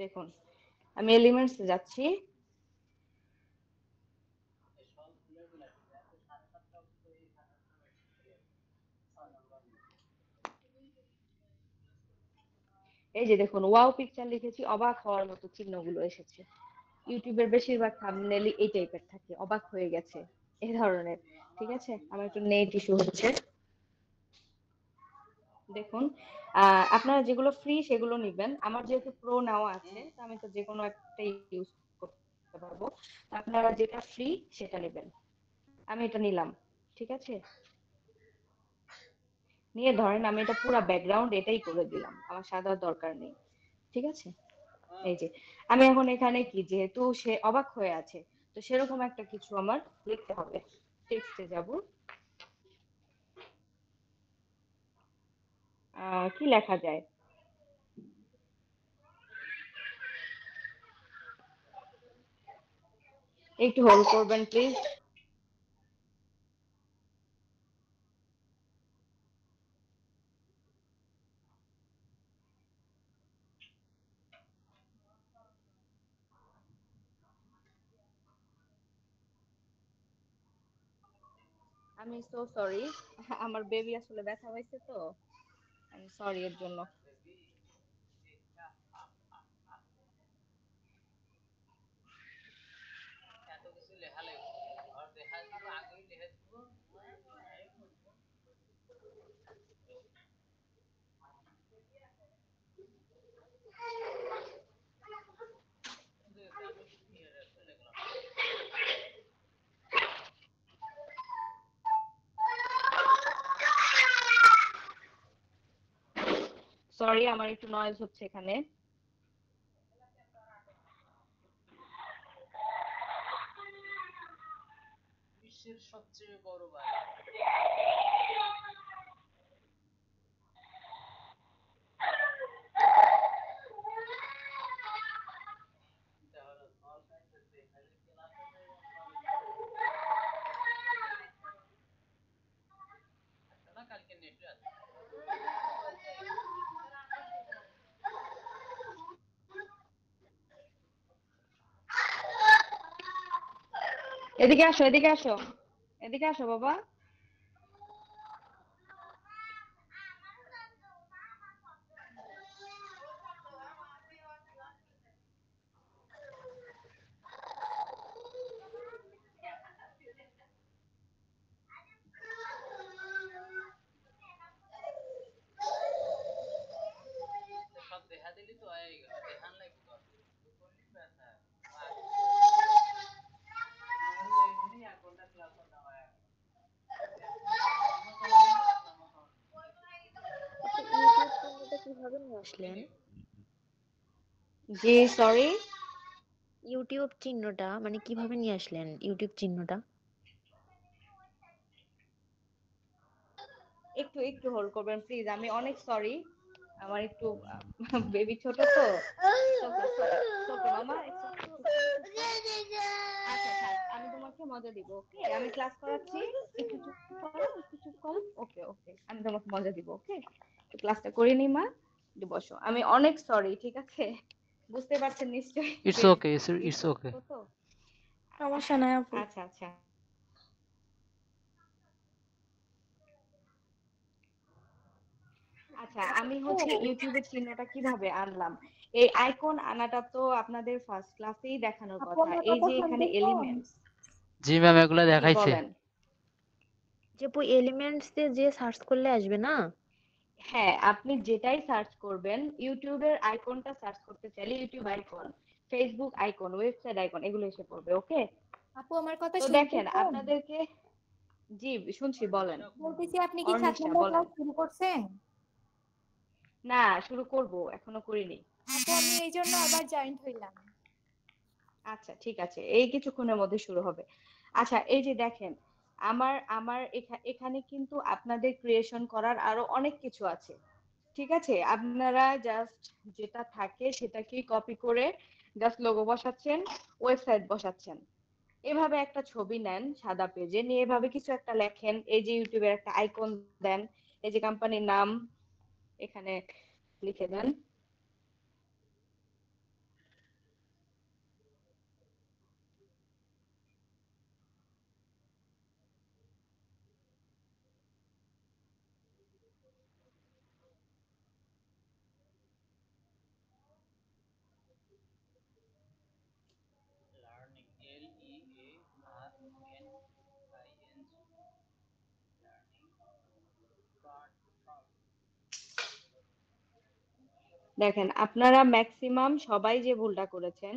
Speaker 1: দেখুন আমি এলিমেন্টস যাচ্ছি। এই যে দেখুন ওয়াও পিকচার লিখেছি, অবাক হওয়ার মতো চিহ্নগুলো এসেছে। ইউটিউবের বেশিরভাগ থাম্বনেলই এই টাইপের থাকে, অবাক হয়ে গেছে এই ধরনের। ঠিক আছে, আমার একটু নেট ইস্যু হচ্ছে। দেখুন আপনারা যেগুলো ফ্রি সেগুলো নিবেন। আমার যেহেতু প্রো নেওয়া আছে তো আমি তো যে কোনো একটা ইউজ করতে পারবো। আপনারা যেটা ফ্রি সেটা নেবেন। আমি এটা নিলাম, ঠিক আছে? নিয়ে ধরেন আমি এটা পুরো ব্যাকগ্রাউন্ড এটাই করে দিলাম, আমার সাদা দরকার নেই, ঠিক আছে? এই যে আমি এখন এখানে কি, যেহেতু সে অবাক হয়ে আছে তো সেরকম একটা কিছু আমার লিখতে হবে। টেক্সটে যাব, কি লেখা যায়? একটু হোল্ড করবেন প্লিজ। আমি সো সরি, আমার বেবি আসলে ব্যথা হয়েছে তো, আমি সরি এর জন্য। সরি আমার একটু নয়েজ হচ্ছে এখানে।
Speaker 15: বিশ্বের সবচেয়ে বড় বাড়ি। কালকে নেট আছে।
Speaker 1: এদিকে আসো, এদিকে আসো, এদিকে আসো বাবা।
Speaker 15: সব দেখা দিলি তো হয়ে গেল, দেখান লাগবে তো করলি ব্যথা নাহলে এমনি 1 ঘন্টা ক্লাস হতে হয়।
Speaker 2: ইউটিউব চিহ্নটা কিভাবে নিয়ে আসলেন?
Speaker 1: জি সরি,
Speaker 2: ইউটিউব চিহ্নটা মানে কিভাবে নিয়ে আসলেন ইউটিউব চিহ্নটা?
Speaker 1: একটু একটু হোল্ড করবেন প্লিজ, আমি অনেক সরি, আমার একটু বেবি ছোট তো। ওকে মামা, আচ্ছা থাক, আমি তোমাকে মজা দিব, ওকে? আমি ক্লাস করাচ্ছি, একটু চুপ করো, একটু চুপ করো। ওকে ওকে, আমি তোমাকে মজা দিব, ওকে? ক্লাসটা করে নি মা, একটু বসো। আমি অনেক সরি, ঠিক আছে? বুঝতে পারছেন নিশ্চয়ই,
Speaker 15: it's
Speaker 1: baby
Speaker 15: okay, it's okay.
Speaker 1: ছোট তো।
Speaker 2: সমস্যা নাই আপু।
Speaker 1: আচ্ছা আচ্ছা, আচ্ছা আমি হচ্ছে ইউটিউবের চিহ্নটা কিভাবে আনলাম, এই আইকন আনাটা তো আপনাদের ফার্স্ট ক্লাসেই দেখানোর
Speaker 2: আপু
Speaker 1: কথা।
Speaker 2: আমার
Speaker 1: এই
Speaker 2: কথা
Speaker 1: যে এখানে
Speaker 2: শুনতেছেন?
Speaker 1: এলিমেন্টস,
Speaker 15: জি ম্যাম, এগুলো
Speaker 1: জি
Speaker 15: দেখাইছে।
Speaker 1: বলেন।
Speaker 2: যে আপু এলিমেন্টস দিয়ে যে সার্চ করলে আসবে না?
Speaker 1: হ্যাঁ, আপনি যেটাই সার্চ করবেন, ইউটিউবের আইকনটা সার্চ করতে চাইলে YouTube icon, Facebook icon, website icon, এগুলো এসে পড়বে, ওকে?
Speaker 2: আপু আমার কথা
Speaker 1: তো দেখেন
Speaker 2: শুনতেছেন?
Speaker 1: আপনাদেরকে, জি শুনছি, বলেন।
Speaker 2: বলতেছি আপনি কি 7
Speaker 1: অর্নিশা
Speaker 2: নম্বর
Speaker 1: বলেন।
Speaker 2: ক্লাস শুরু করছেন?
Speaker 1: না, শুরু করব, এখনো করিনি।
Speaker 2: আপু আমি এই জন্য আবার জয়েন্ট হইলাম।
Speaker 1: আচ্ছা ঠিক আছে, এই কিছুক্ষণের মধ্যে শুরু হবে। আচ্ছা এই যে দেখেন, আমার আমার এখানে কিন্তু আপনাদের ক্রিয়েশন করার আরো অনেক কিছু আছে, ঠিক আছে? আপনারা জাস্ট যেটা থাকে সেটাকেই কপি করে জাস্ট লোগো বসাচ্ছেন, ওয়েবসাইট বসাচ্ছেন। এভাবে একটা ছবি নেন সাদা পেজে, নিয়ে এভাবে কিছু একটা লেখেন, এই যে ইউটিউবের একটা আইকন দেন, এই যে কোম্পানির নাম এখানে লিখে দেন।
Speaker 15: Learning, LEARNING, learning platform.
Speaker 1: দেখেন আপনারা ম্যাক্সিমাম সবাই যে ভুলটা করেছেন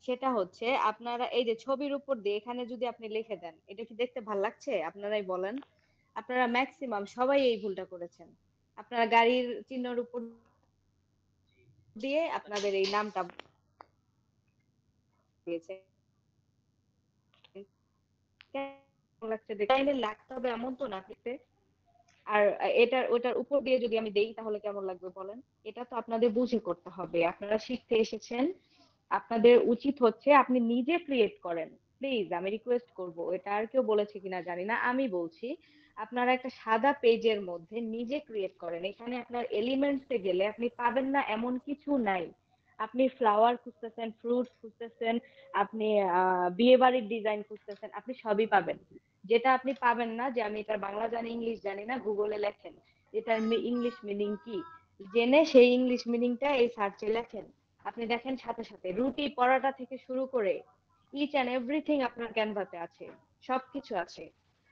Speaker 1: সেটা হচ্ছে, আপনারা এই যে ছবির উপর দিয়ে এখানে যদি আপনি লিখে দেন, এটা কি দেখতে ভাল লাগছে? আপনারাই বলেন। আপনারা ম্যাক্সিমাম সবাই এই ভুলটা করেছেন। আপনারা গাড়ির চিহ্নের উপর দিয়ে আপনাদের এই নামটা দিয়েছেন, কেমন লাগছে দেখতে? চাইলে লাগতে হবে এমন তো না দেখতে। আর এটার ওটার উপর দিয়ে যদি আমি দেই তাহলে কেমন লাগবে বলেন? এটা তো আপনাদের বুঝে করতে হবে, আপনারা শিখতে এসেছেন, আপনাদের উচিত হচ্ছে আপনি নিজে ক্রিয়েট করেন। প্লিজ আমি রিকোয়েস্ট করব, এটা আর কেউ বলেছে কিনা জানি না, আমি বলছি আপনারা একটা সাদা পেজের মধ্যে নিজে ক্রিয়েট করেন। এখানে আপনার এলিমেন্টসে গেলে আপনি পাবেন না এমন কিছু নাই। আপনি ফ্লাওয়ার খুঁজতেছেন, ফ্রুটস খুঁজতেছেন, আপনি বিয়ে বাড়ির ডিজাইন খুঁজতেছেন, আপনি সবই পাবেন। যেটা আপনি পাবেন না, যে আমি এটার বাংলা জানি ইংলিশ জানি না, গুগলে লেখেন এটার ইংলিশ মিনিং কি, জেনে সেই ইংলিশ মিনিংটা এই সার্চে লেখেন। আপনি দেখেন সাথে সাথে রুটি পরাটা থেকে শুরু করে ইচ এন্ড এভরিথিং আপনার ক্যানভাতে আছে, সবকিছু আছে।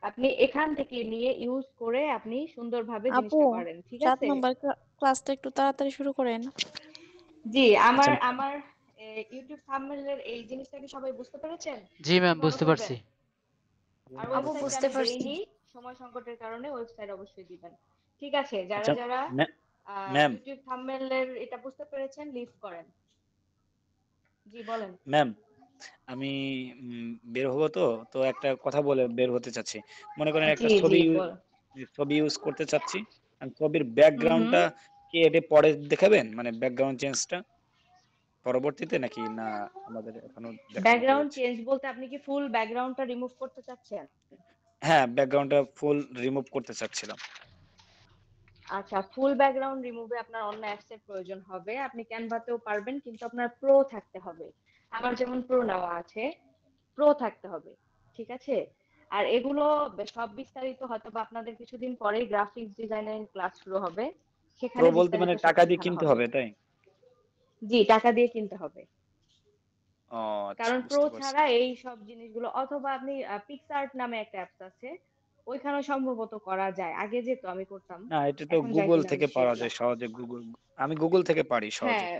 Speaker 1: আপনি এখান থেকে নিয়ে ইউজ করে আপনি সুন্দরভাবে
Speaker 7: আপু
Speaker 1: জিনিসটা করেন, ঠিক
Speaker 7: 7
Speaker 1: আছে?
Speaker 7: নম্বর ক্লাসটা একটু তাড়াতাড়ি শুরু করেন।
Speaker 1: জি,
Speaker 10: আচ্ছা
Speaker 1: আমার আমার ইউটিউব থাম্বনেলের এই জিনিসটা কি সবাই বুঝতে পেরেছেন?
Speaker 15: জি
Speaker 1: একটু
Speaker 15: ম্যাম,
Speaker 1: ফলো
Speaker 15: বুঝতে
Speaker 1: করবেন।
Speaker 15: পারছি।
Speaker 1: আর
Speaker 7: আপু
Speaker 1: ওয়েবসাইটে
Speaker 7: বুঝতে
Speaker 1: আমি
Speaker 7: পারছি।
Speaker 1: দেইনি, সময় সংকটের কারণে ওয়েবসাইট অবশ্যই দিবেন। ঠিক আছে, যারা
Speaker 10: আচ্ছা
Speaker 1: যারা
Speaker 10: ম্যাম,
Speaker 1: ইউটিউব থাম্বনেলের এটা বুঝতে পেরেছেন লিভ করেন। জি বলেন।
Speaker 10: ম্যাম আমি বের হবো তো, তো একটা কথা বলে বের হতে চাচ্ছি। মনে করেন
Speaker 1: জি
Speaker 10: একটা
Speaker 1: জি
Speaker 10: ছবি
Speaker 1: বল।
Speaker 10: ছবি ইউজ করতে চাচ্ছি, আমি ছবির
Speaker 1: হুম,
Speaker 10: ব্যাকগ্রাউন্ডটা কি এটা পরে দেখাবেন, মানে ব্যাকগ্রাউন্ড চেঞ্জটা পরবর্তীতে, নাকি না আমাদের এখনো দেখানো
Speaker 1: ব্যাকগ্রাউন্ড
Speaker 10: রয়েছে?
Speaker 1: চেঞ্জ বলতে আপনি কি ফুল ব্যাকগ্রাউন্ডটা রিমুভ করতে চাচ্ছেন?
Speaker 10: হ্যাঁ, ব্যাকগ্রাউন্ডটা ফুল রিমুভ করতে চাচ্ছিলাম।
Speaker 1: আচ্ছা, ফুল ব্যাকগ্রাউন্ড রিমুভে আপনার অন্য অ্যাপসের প্রয়োজন হবে। আপনি ক্যানভাতেও পারবেন, কিন্তু আপনার প্রো থাকতে হবে। আমার যেমন প্রো নেওয়া আছে, প্রো থাকতে হবে। ঠিক আছে? আর এগুলো সব বিস্তারিত হয়তো বা আপনাদের কিছুদিন পরেই গ্রাফিক্স ডিজাইনের ক্লাস শুরু হবে, সেখানে
Speaker 10: প্রো বলতে মানে
Speaker 1: বিস্তারিত সব
Speaker 10: টাকা দিয়ে
Speaker 1: শেখানো
Speaker 10: কিনতে
Speaker 1: হবে।
Speaker 10: হবে, তাই?
Speaker 1: জি, টাকা দিয়ে কিনতে হবে।
Speaker 10: ও আচ্ছা,
Speaker 1: কারণ প্রো
Speaker 10: বুঝতে পারছি।
Speaker 1: ছাড়া এই সব জিনিসগুলো, অথবা আপনি পিক্সআর্ট নামে একটা অ্যাপস আছে, ওইখানেও সম্ভবত করা যায়। আগে যেত, আমি করতাম,
Speaker 10: না, এটা তো
Speaker 1: এখন যায়
Speaker 10: গুগল
Speaker 1: কিনা আমি
Speaker 10: থেকে
Speaker 1: শিওর
Speaker 10: পাওয়া
Speaker 1: না।
Speaker 10: যায় সহজে। আমি গুগল থেকে পারি সহজে।
Speaker 1: হ্যাঁ,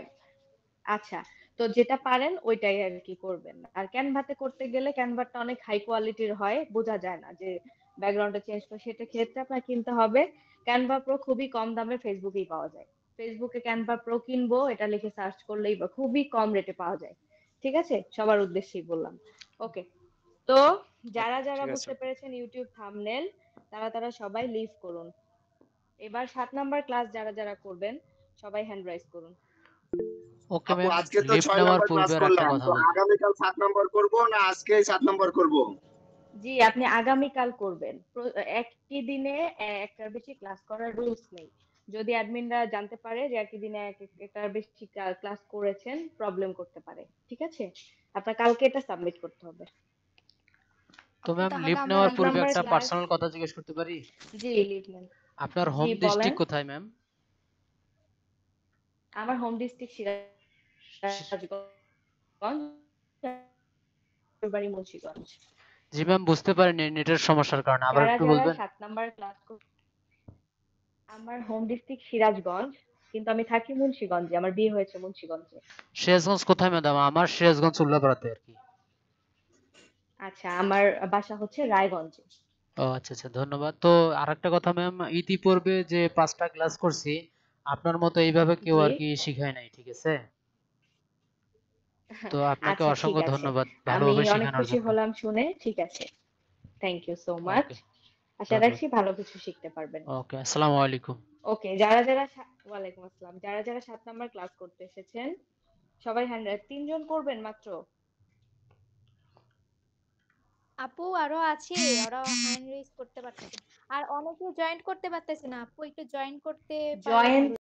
Speaker 1: আচ্ছা, তো যেটা পারেন ওইটাই আর কি করবেন। আর ক্যানভাতে করতে গেলে ক্যানভাটা অনেক হাই কোয়ালিটির হয়, বোঝা যায় না যে ব্যাকগ্রাউন্ডটা চেঞ্জ করে, সেটা ক্ষেত্রে আপনার কিনতে হবে। ক্যানভা প্রো খুবই কম দামে ফেসবুকেই পাওয়া যায়। ফেসবুকে ক্যানভা প্রো কিনবো এটা লিখে সার্চ করলেই বা খুবই কম রেটে পাওয়া যায়। ঠিক আছে, সবার উদ্দেশ্যেই বললাম। ওকে, তো যারা যারা
Speaker 10: ঠিক আছে।
Speaker 1: বুঝতে পেরেছেন ইউটিউব থাম্বনেল, তারা তারা সবাই লিভ করুন। এবার 7 নাম্বার ক্লাস যারা যারা করবেন সবাই হ্যান্ড রাইজ করুন।
Speaker 13: ওকে
Speaker 5: আপু
Speaker 13: ম্যাম,
Speaker 5: আজকে তো
Speaker 13: লিফট
Speaker 5: 6
Speaker 13: নেওয়ার
Speaker 5: নাম্বার ক্লাস
Speaker 13: পূর্বে আর একটা
Speaker 5: করলাম,
Speaker 13: কথা
Speaker 5: তো
Speaker 13: বলবো।
Speaker 5: আগামীকাল 7 নাম্বার করব না আজকে 7 নাম্বার করব?
Speaker 1: জি, আপনি আগামীকাল করবেন। একই দিনে একটার বেশি ক্লাস করার রুলস নেই। যদি অ্যাডমিনরা জানতে পারে যে একই দিনে একটার বেশি ক্লাস করেছেন, প্রবলেম করতে পারে। ঠিক আছে, আপনার কালকে এটা সাবমিট করতে হবে।
Speaker 13: তো
Speaker 2: আপু
Speaker 13: ম্যাম,
Speaker 2: তাহলে
Speaker 13: লিফট
Speaker 2: আমার
Speaker 13: নেওয়ার
Speaker 1: 7
Speaker 13: পূর্বে
Speaker 1: নাম্বার
Speaker 13: একটা
Speaker 1: ক্লাস।
Speaker 13: পার্সোনাল কথা জিজ্ঞেস করতে পারি?
Speaker 1: জি, লিভ নেন।
Speaker 13: আপনার
Speaker 1: জি,
Speaker 13: হোম
Speaker 1: বলেন।
Speaker 13: ডিস্ট্রিক্ট কোথায় ম্যাম?
Speaker 1: আমার হোম ডিস্ট্রিক্ট সিরাজগঞ্জ, বাড়ি মুন্সিগঞ্জ।
Speaker 13: জি ম্যাম, বুঝতে পারিনি নেটের সমস্যার কারণে, আবার
Speaker 1: যারা
Speaker 13: একটু
Speaker 1: যারা
Speaker 13: বলবেন?
Speaker 1: 7 নাম্বার ক্লাস, আমার হোম ডিস্ট্রিক্ট সিরাজগঞ্জ, কিন্তু আমি থাকি মুন্সিগঞ্জে, আমার বিয়ে হয়েছে মুন্সিগঞ্জে।
Speaker 13: সিরাজগঞ্জ কোথায় ম্যাডাম? আমার সিরাজগঞ্জ উল্লাপাড়াতে আর কি।
Speaker 1: আচ্ছা, আমার বাসা হচ্ছে রায়গঞ্জে।
Speaker 13: ও আচ্ছা আচ্ছা, ধন্যবাদ। তো আরেকটা কথা ম্যাম, ইতিপূর্বে যে 5টা ক্লাস করছি, আপনার মতো এইভাবে কেউ
Speaker 1: জি,
Speaker 13: আর কি শিখায় নাই, ঠিক আছে? তো আপনাকে
Speaker 1: আচ্ছা, ঠিক
Speaker 13: অসংখ্য
Speaker 1: আছে।
Speaker 13: ধন্যবাদ
Speaker 1: আমি
Speaker 13: ভালোভাবে
Speaker 1: অনেক
Speaker 13: শেখানোর
Speaker 1: খুশি
Speaker 13: জন্য।
Speaker 1: হলাম শুনে। ঠিক আছে, থ্যাংক ইউ সো মাচ।
Speaker 13: ওকে,
Speaker 1: আশা
Speaker 13: ধন্যবাদ।
Speaker 1: রাখছি ভালো কিছু শিখতে পারবেন।
Speaker 13: ওকে, আসসালামু আলাইকুম।
Speaker 1: ওকে, যারা যারা ওয়ালাইকুম আসসালাম। যারা যারা 7 নাম্বার ক্লাস করতে এসেছেন সবাই হ্যান্ড, 3 জন করবেন মাত্র।
Speaker 2: আপু আরো আছে, ওরা হ্যান্ড রেজ করতে পারতেছে না। আর অনেকে জয়েন করতে পারতেছে না। আপু একটু জয়েন করতে পারলে
Speaker 1: জয়েন
Speaker 2: ভালো